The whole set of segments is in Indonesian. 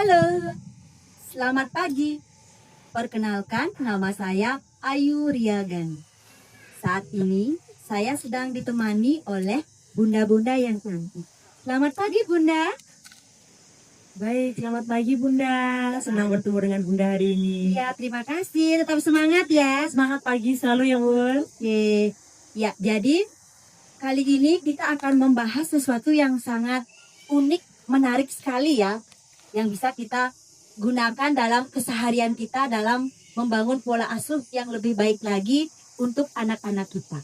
Halo, selamat pagi. Perkenalkan, nama saya Ayu Riagan. Saat ini saya sedang ditemani oleh bunda-bunda yang cantik. Selamat pagi, Bunda. Baik, selamat pagi Bunda. Senang bertemu dengan Bunda hari ini. Ya, terima kasih. Tetap semangat ya. Semangat pagi selalu ya Bun. Oke. Ya, jadi kali ini kita akan membahas sesuatu yang sangat unik, menarik sekali ya, yang bisa kita gunakan dalam keseharian kita dalam membangun pola asuh yang lebih baik lagi untuk anak-anak kita.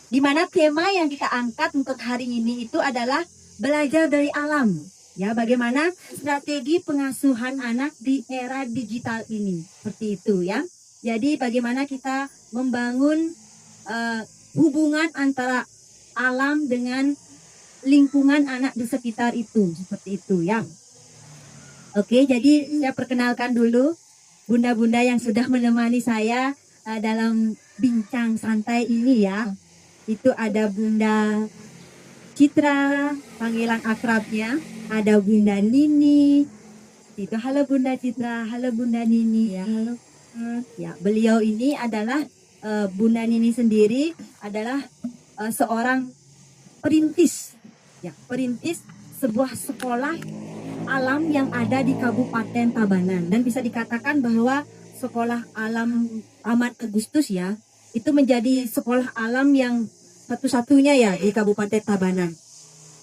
Di mana tema yang kita angkat untuk hari ini itu adalah belajar dari alam. Ya, bagaimana strategi pengasuhan anak di era digital ini. Seperti itu ya. Jadi bagaimana kita membangun hubungan antara alam dengan lingkungan anak di sekitar itu. Seperti itu ya. Oke, jadi saya perkenalkan dulu bunda-bunda yang sudah menemani saya dalam bincang santai ini ya. Itu ada Bunda Citra, panggilan akrabnya. Ada Bunda Nini. Itu halo Bunda Citra, halo Bunda Nini. Ya, halo. Ya, beliau ini adalah Bunda Nini sendiri adalah seorang perintis. Ya, perintis sebuah sekolah alam yang ada di Kabupaten Tabanan, dan bisa dikatakan bahwa sekolah alam Ahmad Agustus ya, itu menjadi sekolah alam yang satu-satunya ya di Kabupaten Tabanan.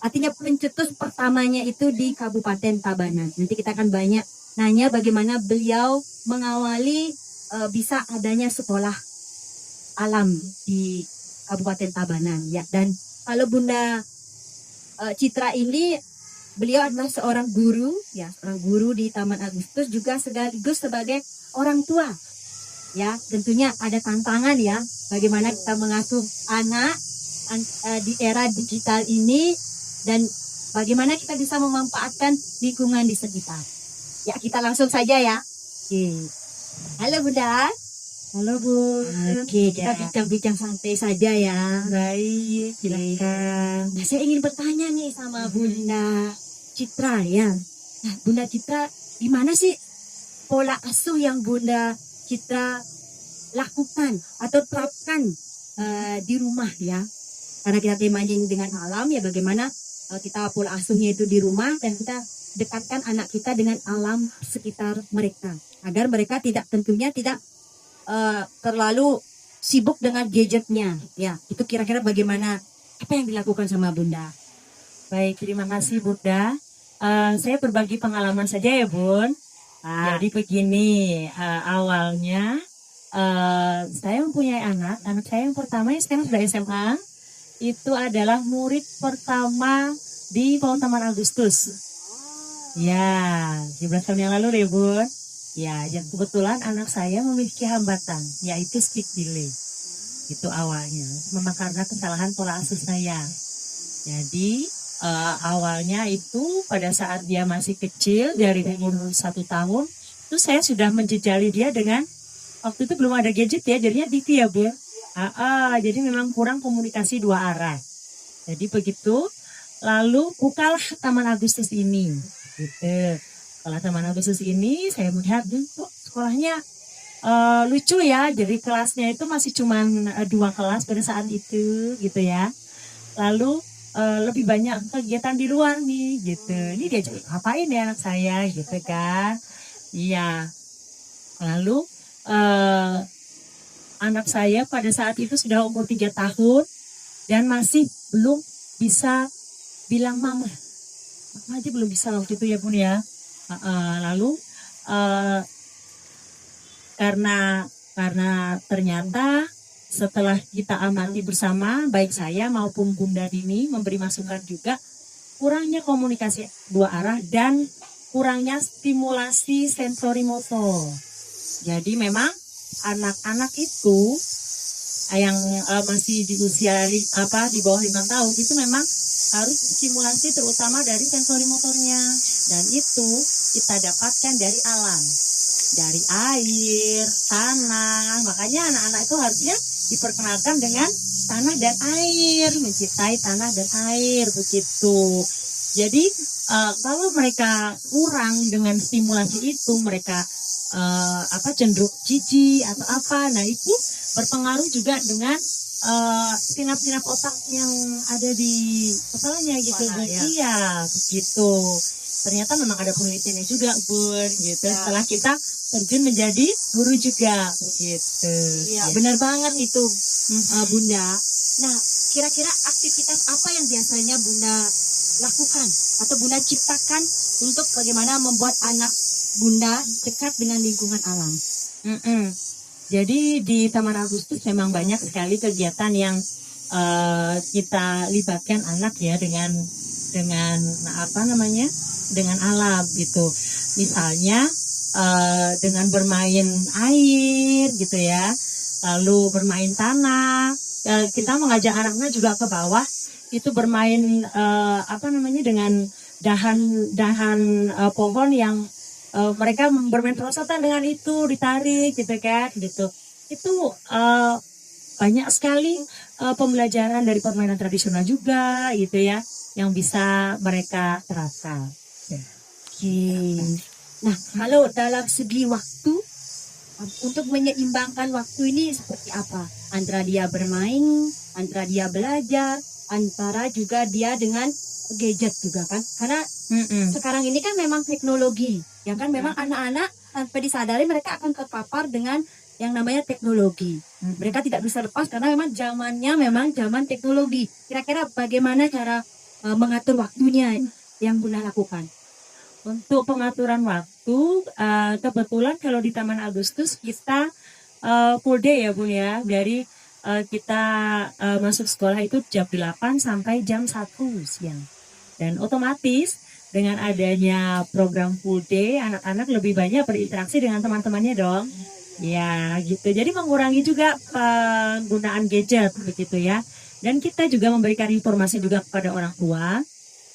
Artinya pencetus pertamanya itu di Kabupaten Tabanan. Nanti kita akan banyak nanya bagaimana beliau mengawali bisa adanya sekolah alam di Kabupaten Tabanan ya. Dan kalau Bunda Citra ini, beliau adalah seorang guru ya, seorang guru di Taman Agustus, juga sekaligus sebagai orang tua. Ya, tentunya ada tantangan ya, bagaimana kita mengasuh anak di era digital ini dan bagaimana kita bisa memanfaatkan lingkungan di sekitar. Ya, kita langsung saja ya. Oke. Halo Bunda. Halo Bun. Oke, kita bincang-bincang santai saja ya. Baik, silakan. Nah, saya ingin bertanya nih sama Bunda Citra ya. Nah, Bunda Citra, gimana sih pola asuh yang Bunda Citra lakukan atau terapkan di rumah ya? Karena kita temanya ini dengan alam ya, bagaimana kita pola asuhnya itu di rumah dan kita dekatkan anak kita dengan alam sekitar mereka agar mereka tentunya tidak terlalu sibuk dengan gadgetnya ya. Itu kira-kira bagaimana, apa yang dilakukan sama Bunda? Baik, terima kasih Bunda. Saya berbagi pengalaman saja ya Bun. Jadi begini, awalnya saya mempunyai anak saya yang pertama yang sekarang sudah SMA. Itu adalah murid pertama di PAUD Taman Agustus. Ya, 17 tahun yang lalu deh Bun. Ya, kebetulan anak saya memiliki hambatan, yaitu speech delay. Itu awalnya, memang karena kesalahan pola asuh saya. Jadi awalnya itu pada saat dia masih kecil, dari umur 1 tahun, itu saya sudah menjejali dia dengan, waktu itu belum ada gadget ya, jadinya TV ya Bun. Jadi memang kurang komunikasi dua arah. Jadi begitu, lalu bukalah Taman Agustus ini. Gitu. Sekolah Taman Agustus ini saya melihat kok sekolahnya lucu ya. Jadi kelasnya itu masih cuma 2 kelas pada saat itu gitu ya. Lalu lebih banyak kegiatan di luar nih gitu. Ini dia ngapain ya anak saya gitu kan. Iya. Lalu anak saya pada saat itu sudah umur 3 tahun dan masih belum bisa bilang mama. Mama aja belum bisa waktu itu ya Bun ya. Lalu karena ternyata setelah kita amati bersama, baik saya maupun Bunda Dini memberi masukan juga, kurangnya komunikasi dua arah dan kurangnya stimulasi sensori motor. Jadi memang anak-anak itu yang masih di usia di bawah 5 tahun itu memang harus stimulasi terutama dari sensori motornya, dan itu kita dapatkan dari alam, dari air, tanah. Makanya anak-anak itu harusnya diperkenalkan dengan tanah dan air, mencintai tanah dan air begitu. Jadi kalau mereka kurang dengan stimulasi itu, mereka cenderung jijik atau apa, nah itu berpengaruh juga dengan sinap-sinap otak yang ada di kepalanya gitu. Iya, begitu. Ternyata memang ada penelitiannya juga, Bun, gitu. Setelah kita terjun menjadi guru juga, begitu. Iya, benar banget itu, Bunda. Nah, kira-kira aktivitas apa yang biasanya Bunda lakukan atau Bunda ciptakan untuk bagaimana membuat anak Bunda dekat dengan lingkungan alam? Jadi di Taman Agustus memang banyak sekali kegiatan yang kita libatkan anak ya dengan dengan alam gitu. Misalnya dengan bermain air gitu ya, lalu bermain tanah. Kita mengajak anak-anak juga ke bawah itu bermain dengan dahan pohon yang mereka bermain perosotan dengan itu, ditarik gitu kan gitu. Itu banyak sekali pembelajaran dari permainan tradisional juga gitu ya yang bisa mereka terapkan. Oke. Nah, kalau dalam segi waktu, untuk menyeimbangkan waktu ini seperti apa? Antara dia bermain, antara dia belajar, antara juga dia dengan gadget juga kan? Karena sekarang ini kan memang teknologi, ya kan memang anak-anak tanpa disadari mereka akan terpapar dengan yang namanya teknologi. Mereka tidak bisa lepas karena memang zamannya memang zaman teknologi. Kira-kira bagaimana cara mengatur waktunya yang Bunda lakukan? Untuk pengaturan waktu, kebetulan kalau di Taman Agustus kita full day ya Bun ya. Dari kita masuk sekolah itu jam 8 sampai jam 1 siang. Dan otomatis dengan adanya program full day, anak-anak lebih banyak berinteraksi dengan teman-temannya dong. Ya gitu, jadi mengurangi juga penggunaan gadget begitu ya. Dan kita juga memberikan informasi juga kepada orang tua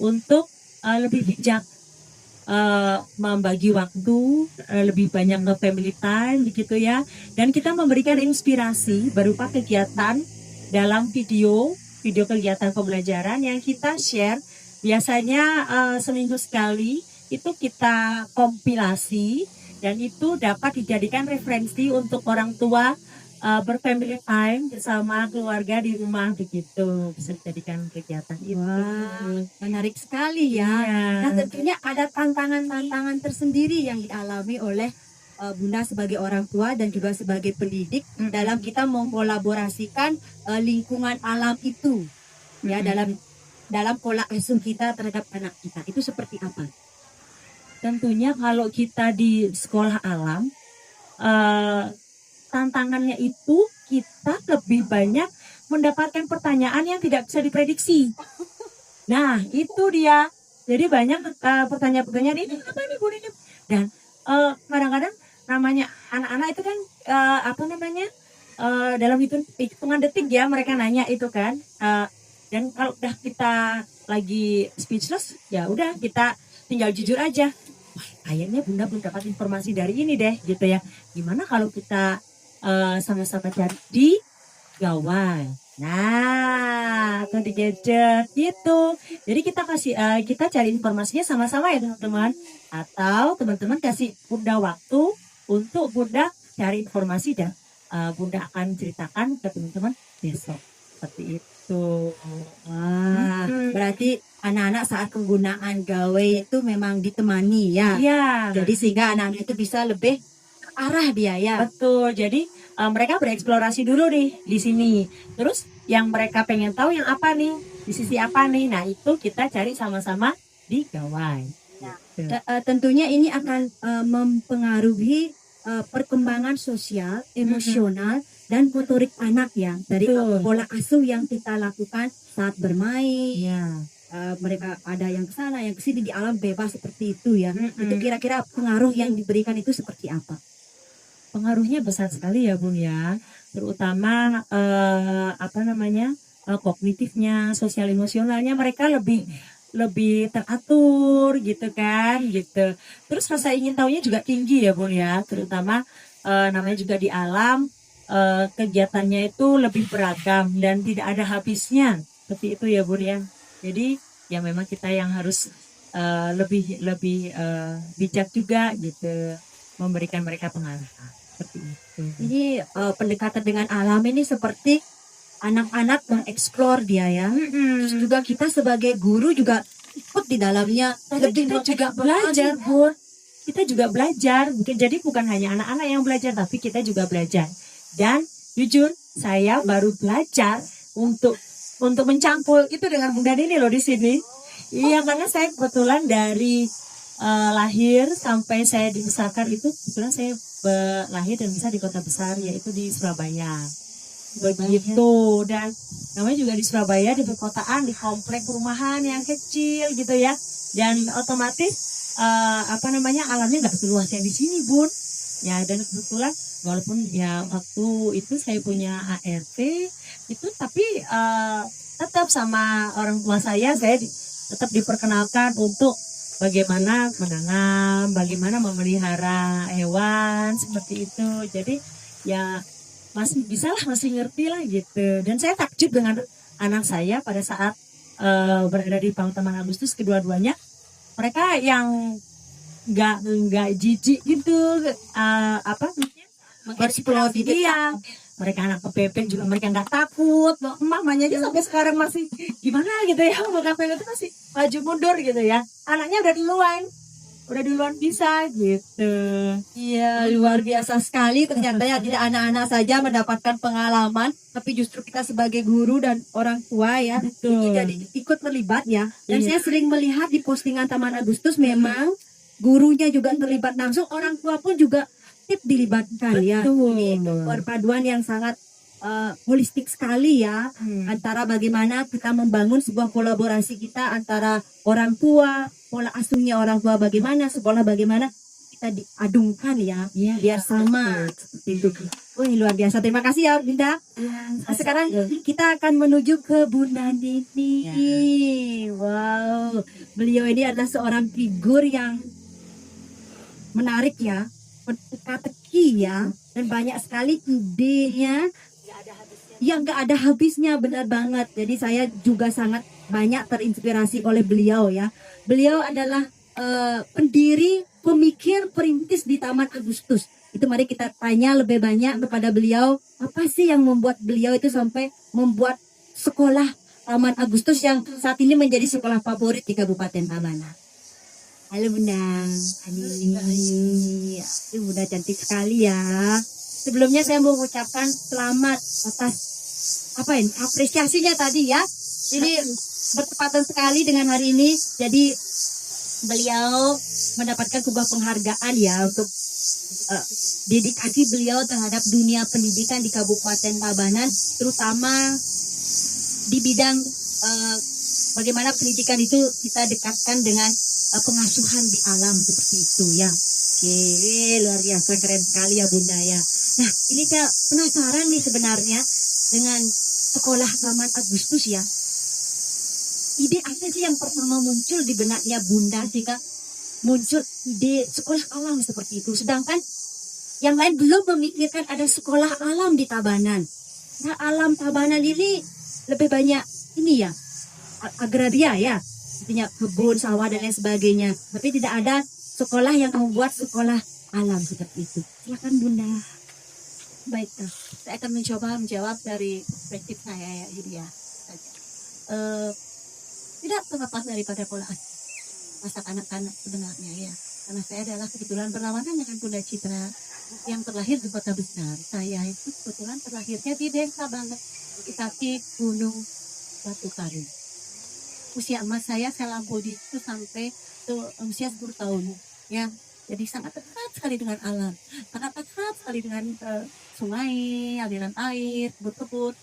untuk lebih bijak membagi waktu, lebih banyak ke family time begitu ya. Dan kita memberikan inspirasi berupa kegiatan dalam video kegiatan pembelajaran yang kita share. Biasanya seminggu sekali itu kita kompilasi dan itu dapat dijadikan referensi untuk orang tua berfamily time bersama keluarga di rumah begitu, bisa dijadikan kegiatan itu. Wah, menarik sekali ya. Nah, tentunya ada tantangan-tantangan tersendiri yang dialami oleh Bunda sebagai orang tua dan juga sebagai pendidik dalam kita mengkolaborasikan lingkungan alam itu ya dalam pola asuh kita terhadap anak kita. Itu seperti apa? Tentunya kalau kita di sekolah alam tantangannya itu kita lebih banyak mendapatkan pertanyaan yang tidak bisa diprediksi. Nah, itu dia. Jadi banyak pertanyaan-pertanyaan ini apa ini Bu ini? Dan kadang-kadang namanya anak-anak itu kan dalam hitungan detik ya mereka nanya itu kan. Dan kalau udah kita lagi speechless, ya udah kita tinggal jujur aja. Wah, kayaknya Bunda belum dapat informasi dari ini deh, gitu ya. Gimana kalau kita sama-sama cari di gawai? Nah, atau di gadget gitu. Jadi kita cari informasinya sama-sama ya teman-teman. Atau teman-teman kasih Bunda waktu untuk Bunda cari informasi dan Bunda akan ceritakan ke teman-teman besok. Seperti itu. Wah, berarti anak-anak saat penggunaan gawai itu memang ditemani ya. Iya. Jadi sehingga anak-anak itu bisa lebih arah dia ya. Betul. Jadi mereka bereksplorasi dulu nih di sini. Terus yang mereka pengen tahu yang apa nih? Di sisi apa nih? Nah, itu kita cari sama-sama di gawai. Nah, tentunya ini akan mempengaruhi perkembangan sosial, emosional dan motorik anak ya dari pola asuh yang kita lakukan saat bermain. Ya. Mereka ada yang ke sana, yang ke sini di alam bebas seperti itu ya. Itu kira-kira pengaruh yang diberikan itu seperti apa? Pengaruhnya besar sekali ya Bun ya, terutama kognitifnya, sosial emosionalnya mereka lebih teratur gitu kan gitu. Terus rasa ingin tahunya juga tinggi ya Bun ya, terutama namanya juga di alam, kegiatannya itu lebih beragam dan tidak ada habisnya seperti itu ya Bun ya. Jadi ya memang kita yang harus lebih lebih bijak juga gitu, memberikan mereka pengalaman seperti itu. Ini pendekatan dengan alam ini seperti anak-anak mengeksplor dia ya. Terus juga kita sebagai guru juga ikut di dalamnya. Tapi kita juga belajar, Bun. Kita juga belajar. Jadi bukan hanya anak-anak yang belajar, tapi kita juga belajar. Dan jujur, saya baru belajar untuk mencangkul itu dengan Bunda Nini loh di sini. Iya, karena saya kebetulan dari lahir sampai saya dibesarkan itu kebetulan saya lahir dan besar di kota besar, yaitu di Surabaya. Begitu, dan namanya juga di Surabaya, di perkotaan, di komplek perumahan yang kecil gitu ya, dan otomatis alamnya nggak seluas yang di sini, Bun ya. Dan kebetulan walaupun ya waktu itu saya punya ART itu, tapi tetap sama orang tua saya tetap diperkenalkan untuk bagaimana menanam, bagaimana memelihara hewan seperti itu. Jadi ya masih ngerti lah gitu. Dan saya takjub dengan anak saya pada saat berada di Pang Taman Agustus, kedua-duanya mereka yang nggak jijik gitu, Bereksplor di dia. Mereka anak kepepet juga, mereka nggak takut. Mamanya aja sampai sekarang masih gimana gitu ya, mau kepepet itu masih maju mundur gitu ya. Anaknya udah duluan bisa gitu. Iya, luar biasa sekali ternyata ya, tidak anak-anak saja mendapatkan pengalaman, tapi justru kita sebagai guru dan orang tua ya, Betul. itu jadi ikut terlibat ya. Dan Iya. saya sering melihat di postingan Taman Agustus memang gurunya juga terlibat langsung, orang tua pun juga dilibatkan ya. Betul. Ini perpaduan yang sangat holistik sekali ya, antara bagaimana kita membangun sebuah kolaborasi kita antara orang tua, pola asuhnya orang tua bagaimana, sekolah bagaimana, kita diadungkan ya, Iya, biar sama seperti itu. Wih, luar biasa, terima kasih ya Bunda. Nah, sekarang kita akan menuju ke Bunda Nini. Wow, beliau ini adalah seorang figur yang menarik ya, teka-teki ya, dan banyak sekali idenya yang gak ada habisnya, benar banget. Jadi saya juga sangat banyak terinspirasi oleh beliau ya. Beliau adalah pendiri, pemikir, perintis di Taman Agustus. Itu mari kita tanya lebih banyak kepada beliau, apa sih yang membuat beliau itu sampai membuat sekolah Taman Agustus yang saat ini menjadi sekolah favorit di Kabupaten Tabanan. Halo Bunda, ini Bunda cantik sekali ya. Sebelumnya saya mau mengucapkan selamat atas apresiasinya tadi ya. Ini bertepatan sekali dengan hari ini. Jadi beliau mendapatkan sebuah penghargaan ya untuk dedikasi beliau terhadap dunia pendidikan di Kabupaten Tabanan, terutama di bidang bagaimana pendidikan itu kita dekatkan dengan pengasuhan di alam seperti itu ya. Oke, luar biasa, keren sekali ya Bunda ya. Nah, ini Kak penasaran nih sebenarnya dengan sekolah Taman Agustus ya. Ide apa sih yang pertama muncul di benaknya Bunda sih Kak? Muncul ide sekolah alam seperti itu. Sedangkan yang lain belum memikirkan ada sekolah alam di Tabanan. Nah, alam Tabanan ini lebih banyak ini ya, agraria ya. Artinya kebun, sawah dan lain sebagainya. Tapi tidak ada sekolah yang membuat sekolah alam seperti itu. Silakan Bunda. Baik, saya akan mencoba menjawab dari perspektif saya ya, Yulia. Tidak terlepas daripada pola asuh masa anak-anak sebenarnya ya. Karena saya adalah kebetulan berlawanan dengan Bunda Citra yang terlahir di kota besar. Saya itu kebetulan terlahirnya di desa banget, di kaki Gunung Batu Karu. Usia emas saya lampaui di situ sampai usia 10 tahun ya. Jadi sangat dekat sekali dengan alam, sangat dekat sekali dengan sungai, aliran air, kebun-kebun,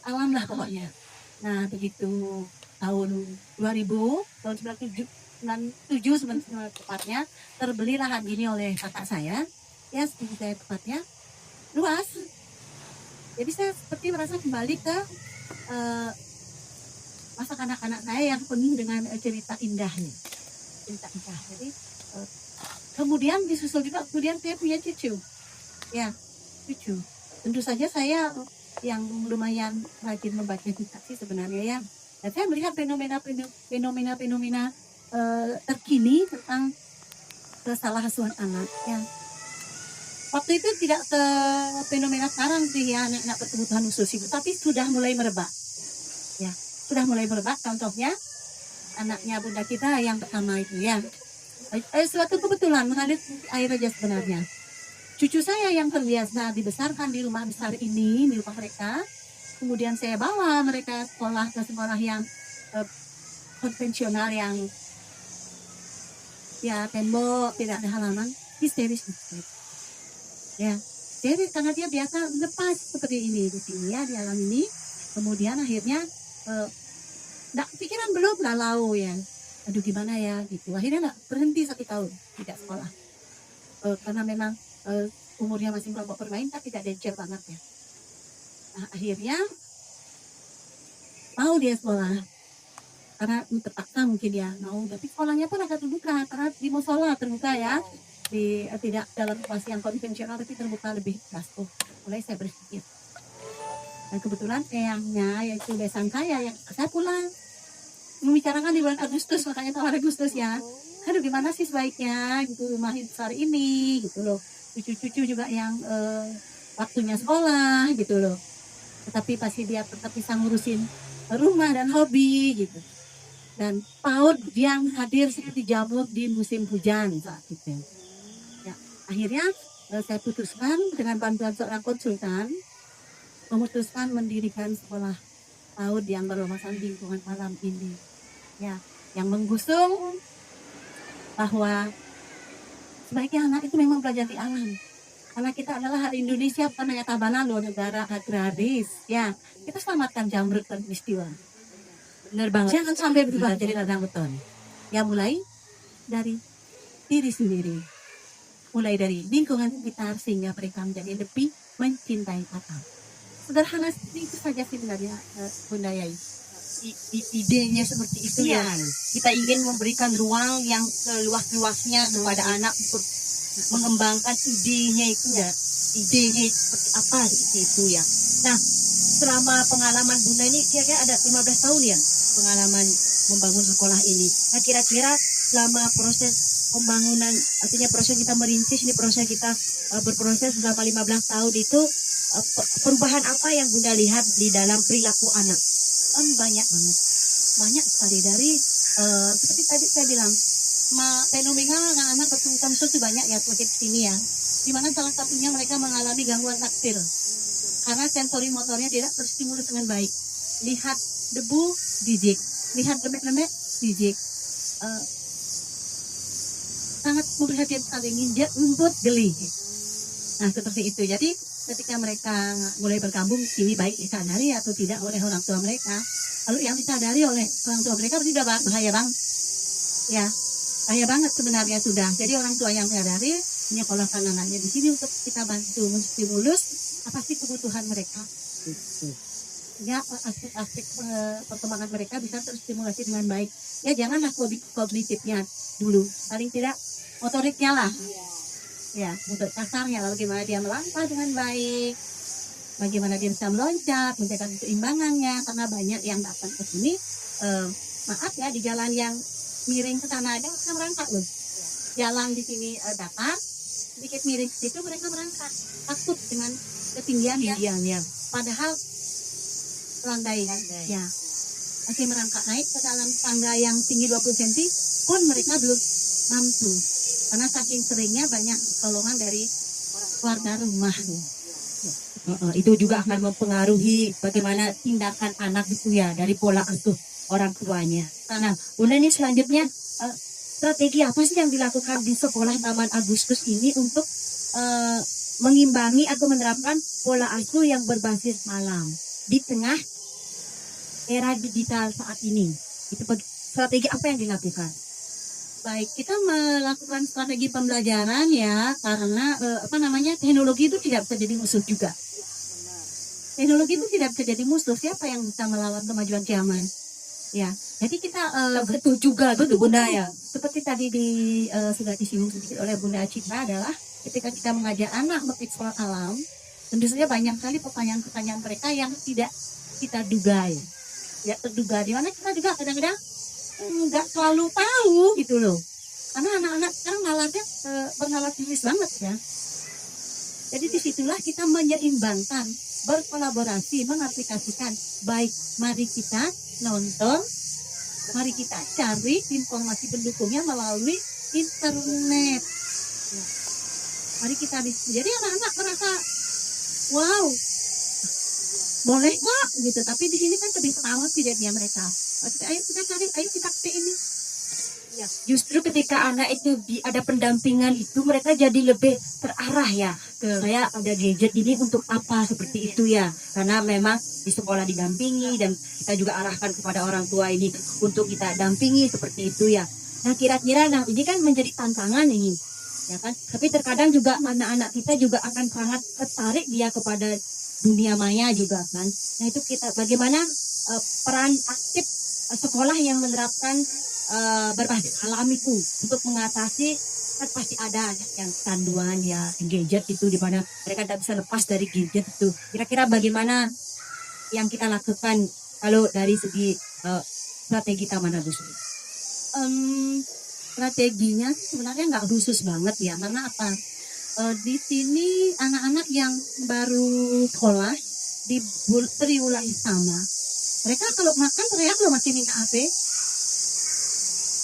alam lah pokoknya. Nah begitu tahun 2000, tahun 97 sebenarnya tepatnya, terbeli lahan ini oleh kakak saya, ya seperti saya tepatnya, luas. Jadi saya seperti merasa kembali ke masa kanak-kanak saya yang penuh dengan cerita indahnya. Jadi kemudian disusul juga kemudian saya punya cucu. Tentu saja saya yang lumayan rajin membaca kitab sih sebenarnya ya. Dan saya melihat fenomena terkini tentang kesalahasuhan anak ya. Waktu itu tidak fenomena sekarang sih ya, anak-anak berkebutuhan khusus itu, tapi sudah mulai merebak ya, sudah mulai merebak. Contohnya anaknya bunda kita yang pertama itu ya, suatu kebetulan mengalir air aja sebenarnya. Cucu saya yang terbiasa dibesarkan di rumah besar ini, di rumah mereka, kemudian saya bawa mereka sekolah ke sekolah yang konvensional, yang ya tembok, tidak ada halaman, histeris ya, histeris karena dia biasa lepas seperti ini di sini ya, di alam ini. Kemudian akhirnya nggak pikiran belum lalau ya, aduh gimana ya gitu, akhirnya nggak berhenti 1 tahun tidak sekolah karena memang umurnya masih kelompok bermain tapi tidak danger banget ya. Nah, akhirnya mau dia sekolah karena terpaksa mungkin ya mau, tapi sekolahnya pun agak terbuka karena di musola terbuka ya, di tidak dalam situasi yang konvensional tapi terbuka lebih gastuh. Mulai saya berpikir, dan kebetulan eyangnya yaitu besan saya yang saya pulang membicarakan di bulan Agustus, makanya tahun Agustus ya, aduh gimana sih sebaiknya gitu rumah besar ini gitu loh, cucu-cucu juga yang waktunya sekolah gitu loh, tetapi pasti dia tetap bisa ngurusin rumah dan hobi gitu. Dan PAUD yang hadir seperti jamur di musim hujan saat itu ya, akhirnya saya putuskan dengan bantuan seorang konsultan memutuskan mendirikan sekolah PAUD yang berwawasan lingkungan alam ini ya, yang menggusung bahwa sebaiknya anak itu memang belajar di alam, karena kita adalah Indonesia bukan hanya Tabanan loh, negara agraris ya, kita selamatkan jamrut dan peristiwa. Bener banget. Jangan sampai berubah jadi ladang beton ya, mulai dari diri sendiri, mulai dari lingkungan sekitar, sehingga mereka menjadi lebih mencintai alam. Sederhana seperti itu saja sebenarnya Bunda Yai. Idenya seperti itu Iya. ya. Kita ingin memberikan ruang yang seluas-luasnya kepada anak untuk mengembangkan idenya itu ya. Idenya seperti apa seperti itu ya. Nah, selama pengalaman Bunda ini kira-kira ada 15 tahun ya pengalaman membangun sekolah ini. Nah, kira-kira selama proses pembangunan, artinya proses kita merintis ini, proses kita berproses selama 15 tahun itu, perubahan apa yang Bunda lihat di dalam perilaku anak? Banyak sekali dari seperti tadi saya bilang, fenomena anak-anak berkebutuhan khusus itu banyak ya semakin sini ya, dimana salah satunya mereka mengalami gangguan taktil karena sensori motornya tidak terstimulus dengan baik. Lihat debu jijik, lihat lemek-lemek jijik, sangat memperhatikan sekali, nginjak rumput geli. Nah seperti itu. Jadi ketika mereka mulai berkabung, ini baik disadari atau tidak oleh orang tua mereka. Lalu yang disadari oleh orang tua mereka berarti sudah bahaya bang, ya bahaya banget sebenarnya sudah. Jadi orang tua yang menyadari menyekolahkan anaknya di sini untuk kita bantu menstimulus apa sih kebutuhan mereka. Ya aspek-aspek perkembangan mereka bisa terstimulasi dengan baik. Ya janganlah kognitifnya dulu, paling tidak motoriknya lah. Ya untuk kasarnya, lalu gimana dia melangkah dengan baik, bagaimana dia bisa meloncat, menjaga keseimbangannya, karena banyak yang datang ke sini, maaf ya, di jalan yang miring ke sana aja mereka merangkak loh. Jalan di sini datar, sedikit miring ke situ mereka merangkak, takut dengan ketinggian ya. Padahal landai ya, masih merangkak naik ke dalam tangga yang tinggi 20 cm pun mereka belum mampu, karena saking seringnya banyak tolongan dari warga rumah. Itu juga akan mempengaruhi bagaimana tindakan anak itu ya, dari pola asuh orang tuanya. Nah, Bunda ini selanjutnya strategi apa sih yang dilakukan di sekolah Taman Agustus ini untuk mengimbangi atau menerapkan pola asuh yang berbasis alam di tengah era digital saat ini? Itu strategi apa yang dilakukan? Baik, kita melakukan strategi pembelajaran ya, karena teknologi itu tidak bisa jadi musuh juga. Teknologi itu tidak bisa jadi musuh. Siapa yang bisa melawan kemajuan zaman? Ya, jadi kita Betul juga, betul Bunda ya. seperti tadi sudah disinggung sedikit oleh Bunda Citra, adalah ketika kita mengajak anak mengeksplor alam, tentu saja banyak sekali pertanyaan-pertanyaan mereka yang tidak kita duga ya. tidak terduga, di mana kita juga kadang-kadang nggak selalu tahu gitu loh. Karena anak-anak sekarang nalarnya bernalar tulis banget ya. Jadi disitulah kita menyeimbangkan, berkolaborasi, mengaplikasikan. Baik, mari kita nonton, mari kita cari informasi pendukungnya melalui internet. Ya. Mari kita jadi anak-anak merasa wow, boleh kok gitu. Tapi di sini kan lebih terawat jadinya mereka. Ayo kita cari, ayo kita ke ini. Ya, justru ketika anak itu ada pendampingan itu mereka jadi lebih terarah ya. Saya ada gadget ini untuk apa seperti itu ya. Karena memang di sekolah didampingi dan kita juga arahkan kepada orang tua ini untuk kita dampingi seperti itu ya. Nah kira-kira ini kan menjadi tantangan ini. Ya kan? Tapi terkadang juga anak-anak kita juga akan sangat tertarik dia kepada dunia maya juga kan. Nah itu kita bagaimana peran aktif sekolah yang menerapkan berbasis alam itu untuk mengatasi kan pasti ada yang canduan ya gadget itu di mana mereka tidak bisa lepas dari gadget itu. Kira-kira bagaimana yang kita lakukan kalau dari segi strategi Taman Agustus? Strateginya sebenarnya nggak khusus banget ya, karena apa? Di sini anak-anak yang baru sekolah di triwulan sama, mereka kalau makan teriak loh masih minta HP.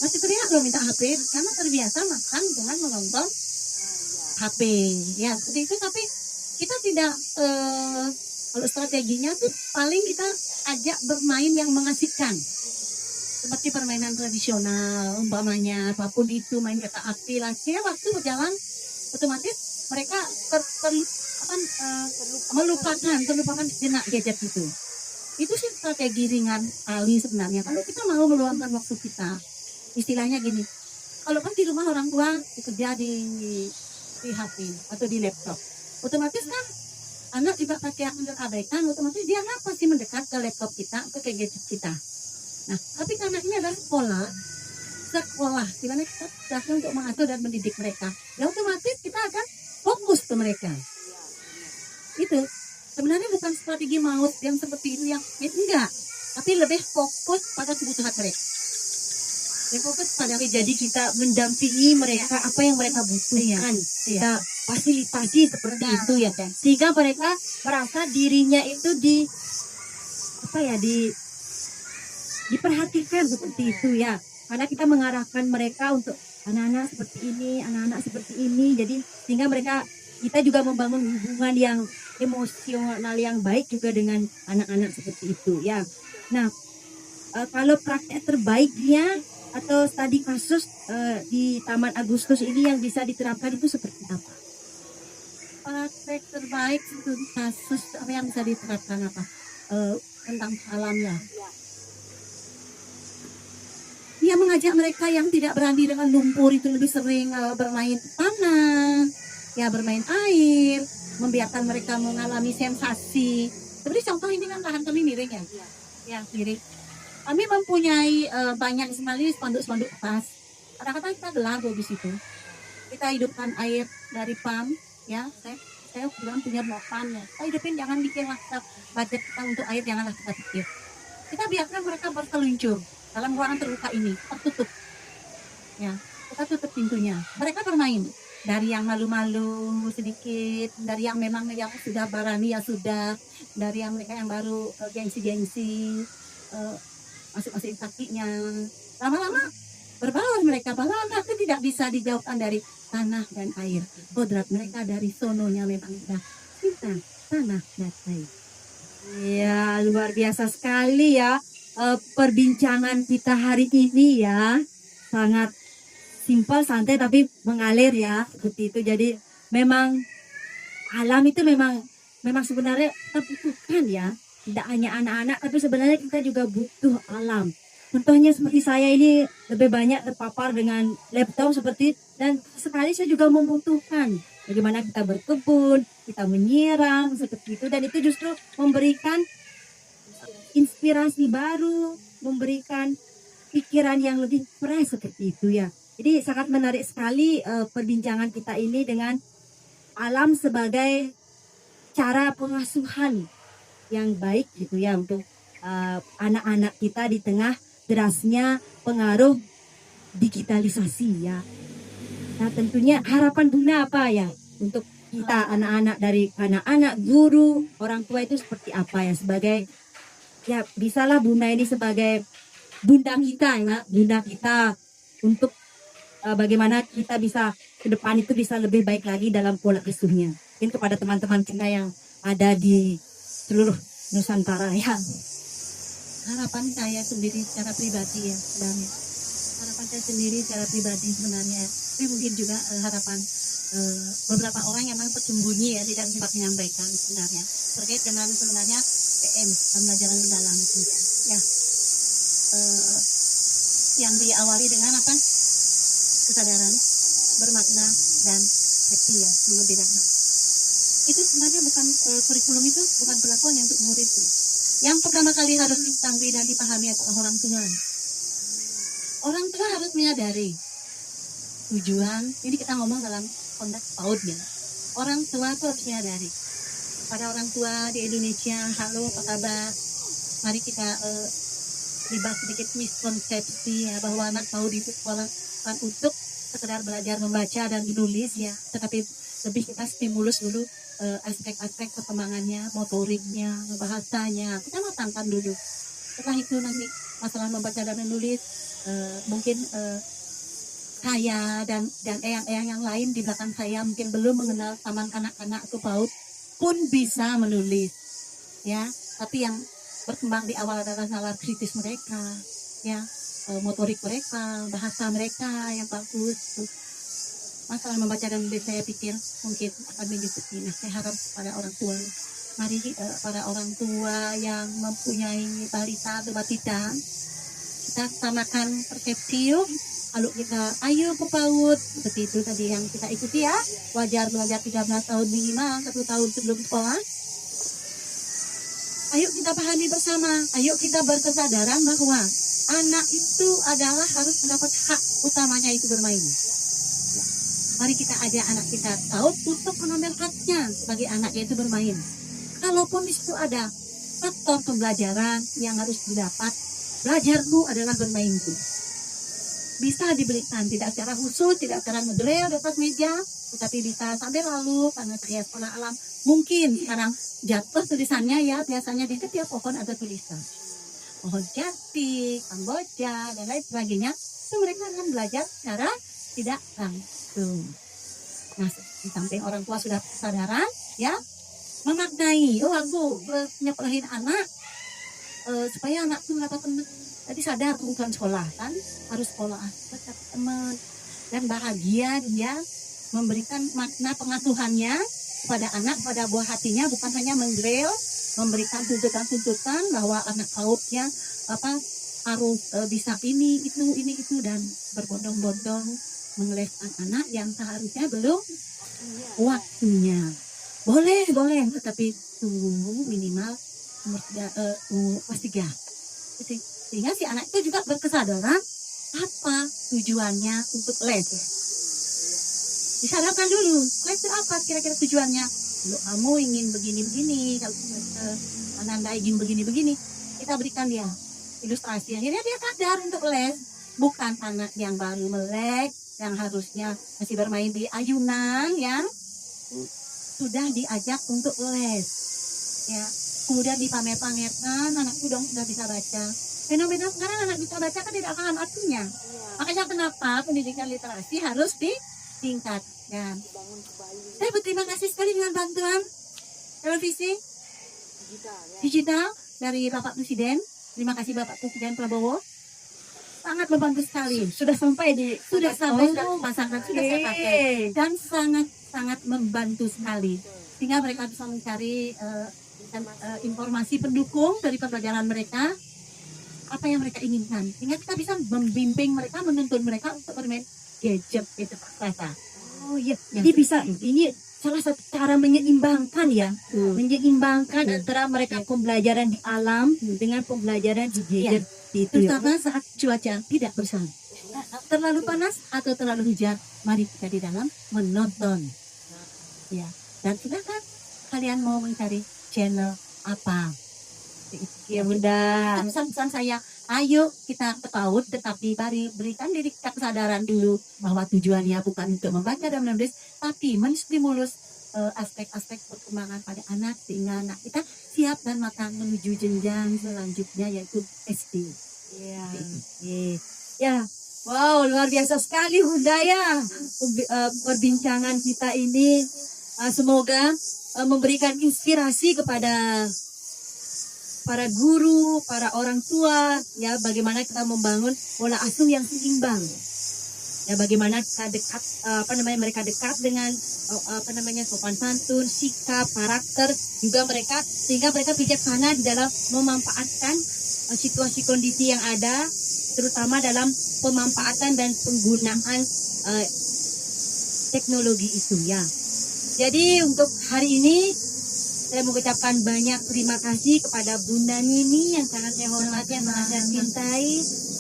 Masih teriak loh minta HP karena terbiasa makan dengan menonton HP ya seperti itu. Tapi kita tidak kalau strateginya tuh paling kita ajak bermain yang mengasihkan seperti permainan tradisional umpamanya apapun itu, main kereta api lah. Waktu berjalan otomatis mereka terlupakan sejenak gadget itu. Itu sih strategi ringan kali sebenarnya kalau kita mau meluangkan waktu kita. Istilahnya gini, kalau kan di rumah orang tua bekerja di HP atau di laptop, otomatis kan anak juga pakai yang abaikan, otomatis dia pasti mendekat ke laptop kita atau ke gadget kita. Nah, tapi karena ini adalah sekolah, di mana kita belajar untuk mengatur dan mendidik mereka, ya otomatis kita akan fokus ke mereka. Itu sebenarnya bukan strategi maut yang seperti ini yang enggak, tapi lebih fokus pada kebutuhan mereka. Fokus pada jadi kita mendampingi mereka apa yang mereka butuhkan, kita fasilitasi seperti itu ya kan, sehingga mereka merasa dirinya itu diperhatikan seperti itu ya, karena kita mengarahkan mereka untuk anak-anak seperti ini, jadi sehingga kita juga membangun hubungan yang emosional yang baik juga dengan anak-anak seperti itu ya. Nah kalau praktek terbaiknya atau studi kasus di Taman Agustus ini yang bisa diterapkan itu seperti apa? Praktek terbaik studi kasus apa yang bisa diterapkan apa? Tentang alam ya. Dia mengajak mereka yang tidak berani dengan lumpur itu lebih sering bermain tanah, ya bermain air, membiarkan mereka mengalami sensasi. Seperti contoh ini kan lahan kami miring ya, yang miring. Kami mempunyai banyak sekali spanduk-spanduk pas. Kadang-kadang kita gelar di situ. Kita hidupkan air dari pump, ya. Saya bilang punya blokan ya. Kita hidupin, jangan bikin budget kita untuk air, janganlah kita pikir. Kita biarkan mereka berseluncur dalam ruangan terbuka ini, tertutup. Ya, kita tutup pintunya. Mereka bermain. Dari yang malu-malu sedikit, dari yang memang yang sudah berani ya sudah, dari yang mereka yang baru gengsi-gengsi. Masuk-masukin kakinya, lama-lama berbaur mereka bahwa itu tidak bisa dijauhkan dari tanah dan air. Kodrat mereka dari sononya memang sudah cinta tanah dan air. Ya luar biasa sekali ya perbincangan kita hari ini ya, sangat simpel, santai tapi mengalir ya seperti itu. Jadi memang alam itu memang sebenarnya terbutuhkan ya. Tidak hanya anak-anak, tapi sebenarnya kita juga butuh alam. Contohnya seperti saya ini lebih banyak terpapar dengan laptop seperti, dan sekali saya juga membutuhkan bagaimana kita berkebun, kita menyiram seperti itu, dan itu justru memberikan inspirasi baru, memberikan pikiran yang lebih fresh seperti itu ya. Jadi sangat menarik sekali perbincangan kita ini dengan alam sebagai cara pengasuhan yang baik gitu ya untuk anak-anak kita di tengah derasnya pengaruh digitalisasi ya. Nah tentunya harapan Bunda apa ya untuk kita anak-anak, dari anak-anak, guru, orang tua itu seperti apa ya, sebagai ya bisalah Bunda ini sebagai bunda kita ya, bunda kita untuk bagaimana kita bisa ke depan itu bisa lebih baik lagi dalam pola asuhnya. Mungkin kepada teman-teman kita yang ada di seluruh Nusantara ya. Harapan saya sendiri secara pribadi ya sebenarnya. Harapan saya sendiri secara pribadi sebenarnya. Tapi mungkin juga harapan beberapa orang yang memang tersembunyi ya, tidak sempat menyampaikan sebenarnya terkait dengan sebenarnya PM pembelajaran mendalam itu ya. Yang diawali dengan apa? Kesadaran, bermakna dan happy ya, mengembirakan. Itu sebenarnya bukan kurikulum itu bukan perlakuan yang untuk murid itu. Yang pertama kali harus diketahui dan dipahami adalah orang tua. Orang tua harus menyadari tujuan. Ini kita ngomong dalam konteks PAUD ya. Orang tua itu harus menyadari. Pada orang tua di Indonesia, halo apa kabar? Mari kita libas sedikit miskonsepsi ya, bahwa anak PAUD itu sekolah bukan untuk sekedar belajar membaca dan menulis ya, tetapi lebih kita stimulus dulu aspek-aspek perkembangannya, motoriknya, bahasanya, kita matangkan dulu. Setelah itu nanti masalah membaca dan menulis, mungkin saya dan eyang-eyang yang lain di belakang saya mungkin belum mengenal taman kanak-kanak atau PAUD pun bisa menulis, ya. Tapi yang berkembang di awal adalah nalar kritis mereka, ya, motorik mereka, bahasa mereka yang bagus. Masalah membaca dan menulis saya pikir mungkin akan menyusupi. Nah, saya harap pada orang tua, mari para orang tua yang mempunyai balita atau batita, kita samakan persepsi yuk. Lalu kita ayo ke PAUD, seperti itu tadi yang kita ikuti ya. Wajar belajar 13 tahun minimal, 1 tahun sebelum sekolah. Ayo kita pahami bersama, ayo kita berkesadaran bahwa anak itu adalah harus mendapat hak utamanya itu bermain. Mari kita ajak anak kita tahu untuk mengambil haknya sebagai anak, yaitu bermain. Kalaupun di situ ada faktor pembelajaran yang harus didapat, belajarku adalah bermainku. Bisa diberikan tidak secara khusus, tidak secara ngedrel di atas meja, tetapi bisa sambil lalu karena saya sekolah alam. Mungkin sekarang jatuh tulisannya ya, biasanya di setiap pohon ada tulisan. Pohon jati, kamboja, dan lain sebagainya. Itu mereka akan belajar secara tidak langsung. Nah, di samping orang tua sudah kesadaran, ya, memaknai. Oh, aku nyekolahin anak supaya anak itu mendapat teman. Tadi sadar bukan sekolah kan, harus sekolah dapat teman dan bahagia dia memberikan makna pengasuhannya kepada anak, pada buah hatinya, bukan hanya menggrill, memberikan tuntutan-tuntutan bahwa anak PAUD-nya harus bisa ini itu dan berbondong-bondong mengeleskan anak yang seharusnya belum waktunya. Boleh, tetapi tunggu minimal kelas 3. Sehingga si anak itu juga berkesadaran apa tujuannya untuk les. Disadarkan dulu, les itu apa kira-kira tujuannya. Kalau kamu ingin begini-begini, kalau Ananda ingin begini-begini, kita berikan dia ilustrasi. Akhirnya dia sadar untuk les. Bukan anak yang baru melek, yang harusnya masih bermain di ayunan, yang sudah diajak untuk les. Ya, kemudian dipamer-pamerkan, anak itu dong sudah bisa baca. Fenomena sekarang anak bisa baca kan tidak paham artinya. Makanya kenapa pendidikan literasi harus ditingkatkan. Saya berterima kasih sekali dengan bantuan televisi digital dari Bapak Presiden. Terima kasih Bapak Presiden Prabowo. Sangat membantu sekali. Sudah sampai sudah pasangan sudah saya pakai dan sangat membantu sekali. Sehingga mereka bisa mencari informasi pendukung dari pembelajaran mereka, apa yang mereka inginkan, sehingga kita bisa membimbing mereka, menuntun mereka untuk bermain gadget itu kata. Oh iya, jadi bisa ini salah satu cara menyeimbangkan ya, menyeimbangkan antara mereka pembelajaran di alam dengan pembelajaran di gadget itu. Terutama saat cuaca tidak bersahabat, terlalu panas atau terlalu hujan, mari kita di dalam menonton. Ya, dan silakan kalian mau mencari channel apa. seperti itu. Ya Bunda. Pesan-pesan saya, ayo kita ketahui tetapi berikan diri kita kesadaran dulu bahwa tujuannya bukan untuk membaca dan menulis, tapi menstimulus aspek-aspek perkembangan pada anak sehingga anak kita siap dan matang menuju jenjang selanjutnya yaitu SD. Iya. Ya, wow, luar biasa sekali Bunda ya. Perbincangan kita ini semoga memberikan inspirasi kepada para guru, para orang tua, ya bagaimana kita membangun pola asuh yang seimbang. Ya bagaimana kita mereka dekat dengan sopan santun, sikap, karakter juga mereka sehingga mereka bijaksana di dalam memanfaatkan situasi kondisi yang ada, terutama dalam pemanfaatan dan penggunaan teknologi itu ya. Jadi untuk hari ini saya mengucapkan banyak terima kasih kepada Bunda Nini yang sangat saya hormati, yang sangat saya cintai,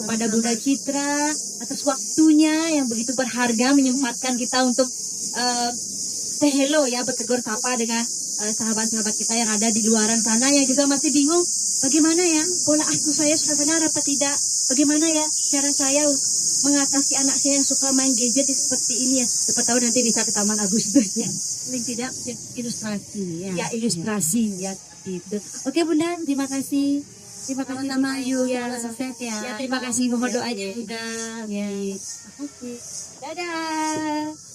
kepada Bunda Citra atas waktunya yang begitu berharga menyempatkan kita untuk say hello ya, bertegur sapa dengan sahabat-sahabat kita yang ada di luaran sana yang juga masih bingung bagaimana ya pola asuh saya sudah benar apa tidak, bagaimana ya cara saya mengatasi anak saya yang suka main gadget seperti ini ya. Siapa tahu nanti bisa ke Taman Agustus ya. Paling tidak ilustrasi ya. Ya ilustrasi ya gitu. Oke Bunda, terima kasih. Terima kasih Sama-sama yuk, ya. sukses ya. Ya terima kasih, mohon doanya Bunda. Ya. Dadah.